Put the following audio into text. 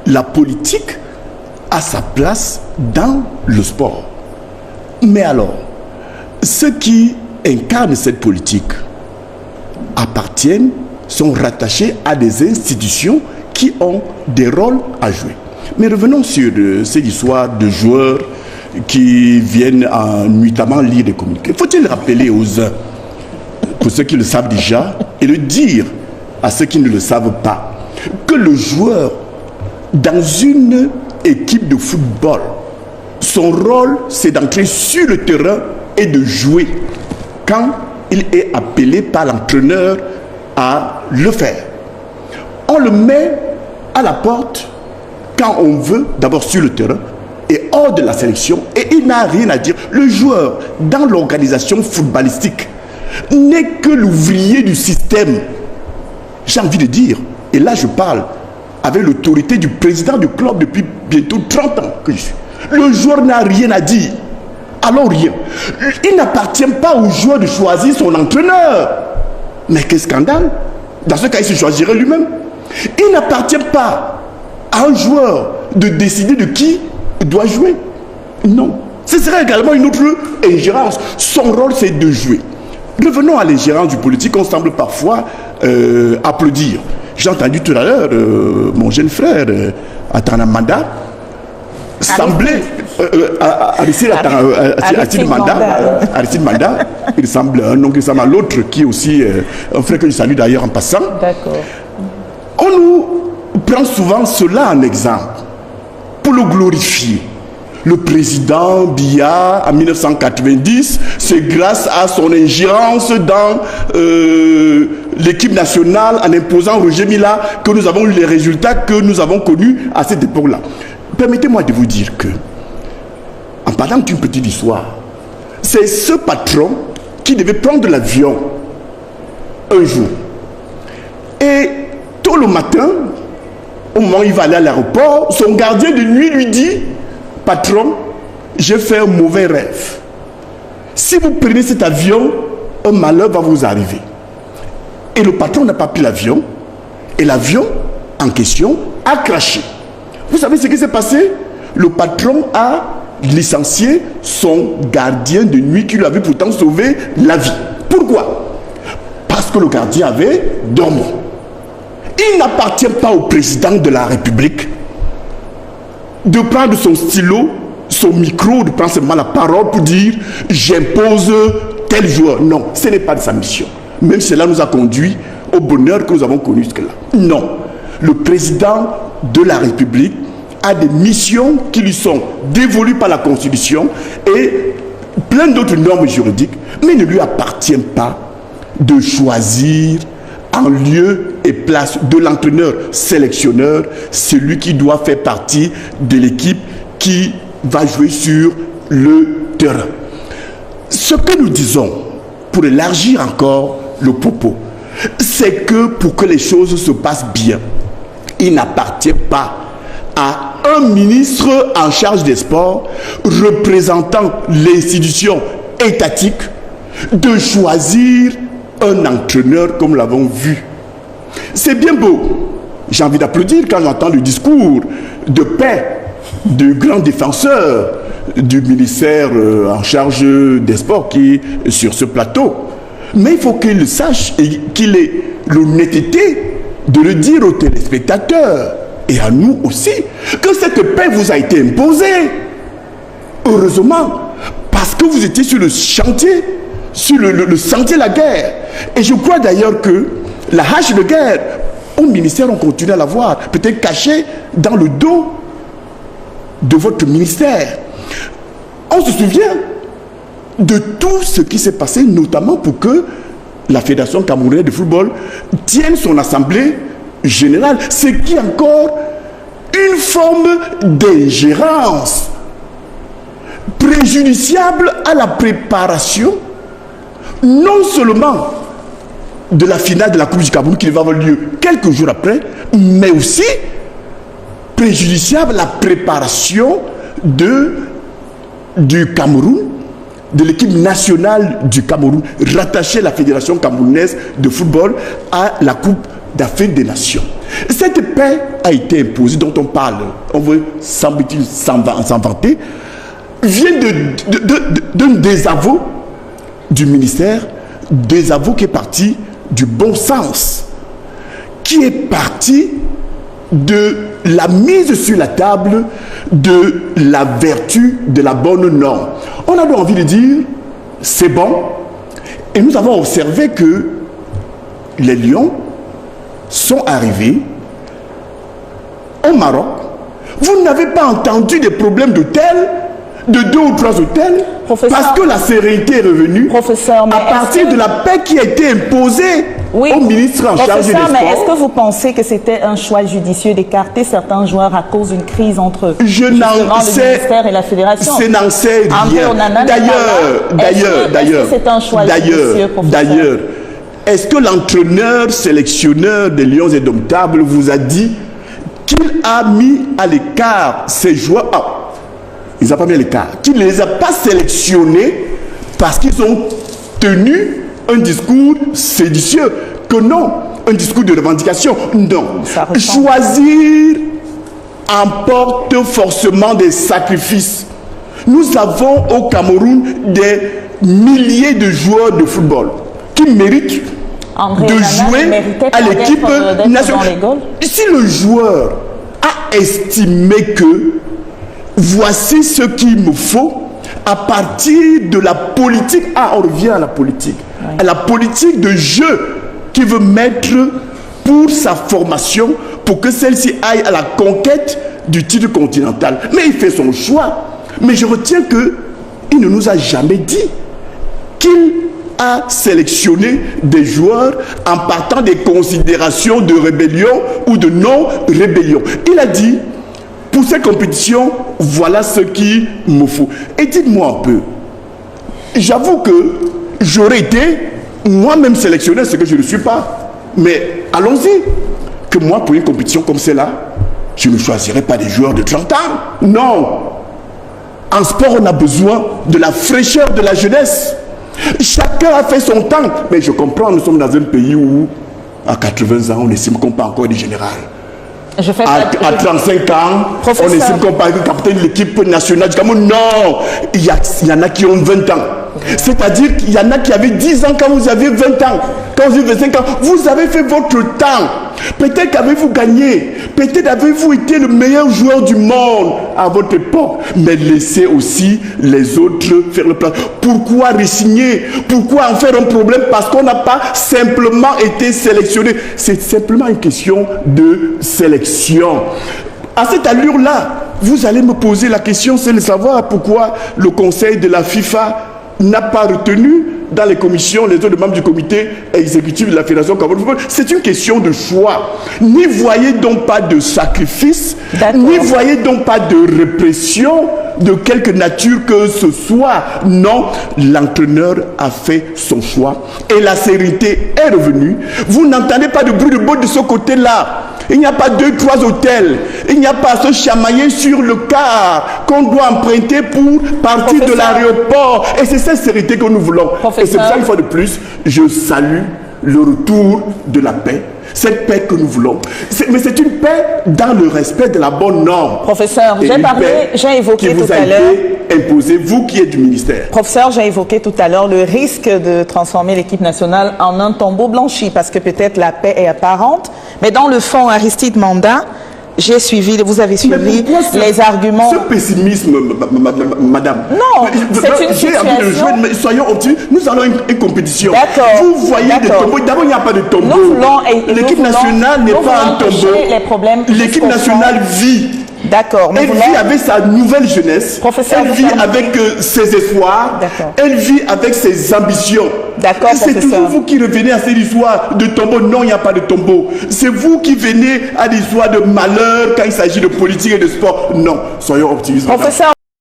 la politique a sa place dans le sport. Mais alors, ceux qui incarnent cette politique sont rattachés à des institutions qui ont des rôles à jouer. Mais revenons sur cette histoire de joueurs qui viennent nuitamment lire des communiqués. Faut-il rappeler aux uns, pour ceux qui le savent déjà, et le dire à ceux qui ne le savent pas, que le joueur, dans une équipe de football, son rôle, c'est d'entrer sur le terrain et de jouer quand il est appelé par l'entraîneur à le faire. On le met à la porte quand on veut, d'abord sur le terrain et hors de la sélection, et il n'a rien à dire. Le joueur, dans l'organisation footballistique, n'est que l'ouvrier du système. J'ai envie de dire, et là je parle avec l'autorité du président du club depuis bientôt 30 ans que je suis. Le joueur n'a rien à dire. Alors rien. Il n'appartient pas au joueur de choisir son entraîneur. Mais quel scandale. Dans ce cas, il se choisirait lui-même. Il n'appartient pas à un joueur de décider de qui doit jouer. Non. Ce serait également une autre ingérence. Son rôle, c'est de jouer. Revenons à l'ingérence du politique. On semble parfois applaudir. J'ai entendu tout à l'heure mon jeune frère Atanamanda semblait Aristide Manda, il semble un nom qui ressemble à l'autre qui est aussi un frère que je salue d'ailleurs en passant. D'accord. On nous prend souvent cela en exemple pour le glorifier. Le président Biya en 1990, c'est grâce à son ingérence dans l'équipe nationale en imposant Roger Mila que nous avons eu les résultats que nous avons connus à cette époque-là. Permettez-moi de vous dire que, en parlant d'une petite histoire, c'est ce patron qui devait prendre l'avion un jour. Et tôt le matin, au moment où il va aller à l'aéroport, son gardien de nuit lui dit: patron, j'ai fait un mauvais rêve. Si vous prenez cet avion, un malheur va vous arriver. Et le patron n'a pas pris l'avion. Et l'avion en question a craché. Vous savez ce qui s'est passé? Le patron a licencié son gardien de nuit qui lui avait pourtant sauvé la vie. Pourquoi? Parce que le gardien avait dormi. Il n'appartient pas au président de la République de prendre son stylo, son micro, de prendre seulement la parole pour dire j'impose tel joueur. Non, ce n'est pas de sa mission. Même si cela nous a conduit au bonheur que nous avons connu jusque-là. Non. Le président de la République a des missions qui lui sont dévolues par la Constitution et plein d'autres normes juridiques, mais il ne lui appartient pas de choisir en lieu et place de l'entraîneur sélectionneur celui qui doit faire partie de l'équipe qui va jouer sur le terrain. Ce que nous disons, pour élargir encore le propos, c'est que pour que les choses se passent bien, il n'appartient pas à un ministre en charge des sports représentant l'institution étatique de choisir un entraîneur comme nous l'avons vu. C'est bien beau. J'ai envie d'applaudir quand j'entends le discours de paix du grand défenseur du ministère en charge des sports qui est sur ce plateau. Mais il faut qu'il sache et qu'il ait l'honnêteté de le dire aux téléspectateurs et à nous aussi que cette paix vous a été imposée. Heureusement, parce que vous étiez sur le chantier, sur le sentier de la guerre. Et je crois d'ailleurs que la hache de guerre, au ministère, on continue à la voir, peut-être cachée dans le dos de votre ministère. On se souvient de tout ce qui s'est passé, notamment pour que la Fédération camerounaise de football tienne son assemblée générale, ce qui est encore une forme d'ingérence préjudiciable à la préparation non seulement de la finale de la Coupe du Cameroun qui va avoir lieu quelques jours après, mais aussi préjudiciable à la préparation du Cameroun, de l'équipe nationale du Cameroun, rattachée à la Fédération camerounaise de football à la Coupe d'Afrique des Nations. Cette paix a été imposée, dont on parle, on veut, semble-t-il, s'en vanter, vient d'un désaveu du ministère, désaveu qui est parti du bon sens, qui est parti de la mise sur la table de la vertu de la bonne norme. On a donc envie de dire, c'est bon, et nous avons observé que les lions sont arrivés au Maroc. Vous n'avez pas entendu des problèmes d'hôtel, de 2 ou 3 hôtels, parce que la sérénité est revenue à partir de la paix qui a été imposée au ministre en charge des sports. Mais est-ce que vous pensez que c'était un choix judicieux d'écarter certains joueurs à cause d'une crise entre le ministère et la fédération? Je n'en sais rien. D'ailleurs, c'est un choix judicieux, d'ailleurs, est-ce que l'entraîneur sélectionneur des Lions Indomptables vous a dit qu'il a mis à l'écart ces joueurs? Il n'a pas mis à l'écart. Qu'il ne les a pas sélectionnés parce qu'ils ont tenu un discours séditieux. Que non, un discours de revendication. Non. Choisir emporte forcément des sacrifices. Nous avons au Cameroun des milliers de joueurs de football qui méritent de jouer à l'équipe nationale. Si le joueur a estimé que voici ce qu'il me faut, à partir de la politique, on revient à la politique, à la politique de jeu qu'il veut mettre pour sa formation, pour que celle-ci aille à la conquête du titre continental. Mais il fait son choix. Mais je retiens qu'il ne nous a jamais dit qu'il a sélectionné des joueurs en partant des considérations de rébellion ou de non-rébellion. Il a dit, pour ces compétitions, voilà ce qu'il me faut. Et dites-moi un peu, j'avoue que j'aurais été moi-même sélectionné, ce que je ne suis pas. Mais allons-y, que moi, pour une compétition comme celle-là, je ne choisirais pas des joueurs de 30 ans. Non. En sport, on a besoin de la fraîcheur de la jeunesse. Chacun a fait son temps. Mais je comprends, nous sommes dans un pays où, à 80 ans, on estime qu'on pas encore du général. À 35 ans, professeur, on estime qu'on parle du capitaine de l'équipe nationale du Cameroun. Non, il y en a qui ont 20 ans. C'est-à-dire qu'il y en a qui avaient 10 ans quand vous avez 20 ans. Quand vous avez 25 ans, vous avez fait votre temps. Peut-être qu'avez-vous gagné. Peut-être avez-vous été le meilleur joueur du monde à votre époque. Mais laissez aussi les autres faire le plan. Pourquoi résigner? Pourquoi en faire un problème? Parce qu'on n'a pas simplement été sélectionné. C'est simplement une question de sélection. À cette allure-là, vous allez me poser la question, c'est de savoir pourquoi le conseil de la FIFA n'a pas retenu dans les commissions les autres membres du comité exécutif de la Fédération Cameroun Football. C'est une question de choix. N'y voyez donc pas de sacrifice, n'y voyez donc pas de répression de quelque nature que ce soit. Non, l'entraîneur a fait son choix et la sérénité est revenue. Vous n'entendez pas de bruit de botte de ce côté-là. Il n'y a pas 2, 3 hôtels. Il n'y a pas à se chamailler sur le car qu'on doit emprunter pour partir de l'aéroport. Et c'est cette sérénité que nous voulons. Et c'est pour ça, une fois de plus, je salue le retour de la paix. Cette paix que nous voulons. Mais c'est une paix dans le respect de la bonne norme. Professeur, j'ai évoqué tout à l'heure. Imposé, vous qui êtes du ministère. Professeur, j'ai évoqué tout à l'heure le risque de transformer l'équipe nationale en un tombeau blanchi parce que peut-être la paix est apparente. Mais dans le fond, Aristide Manda, j'ai suivi, vous avez suivi les arguments. Ce pessimisme, madame. Non, c'est une situation. Envie de jouer, mais soyons optimistes. Nous allons une compétition. D'accord. Vous voyez des tombeaux. D'abord, il n'y a pas de tombeau. L'équipe nationale n'est pas un tombeau. L'équipe nationale vit. D'accord. Elle vit avec sa nouvelle jeunesse. Professeur, elle vit avec ses espoirs. Elle vit avec ses ambitions. D'accord, c'est toujours vous qui revenez à cette histoire de tombeau. Non, il n'y a pas de tombeau. C'est vous qui venez à des histoires de malheur quand il s'agit de politique et de sport. Non, soyons optimistes. Professeur.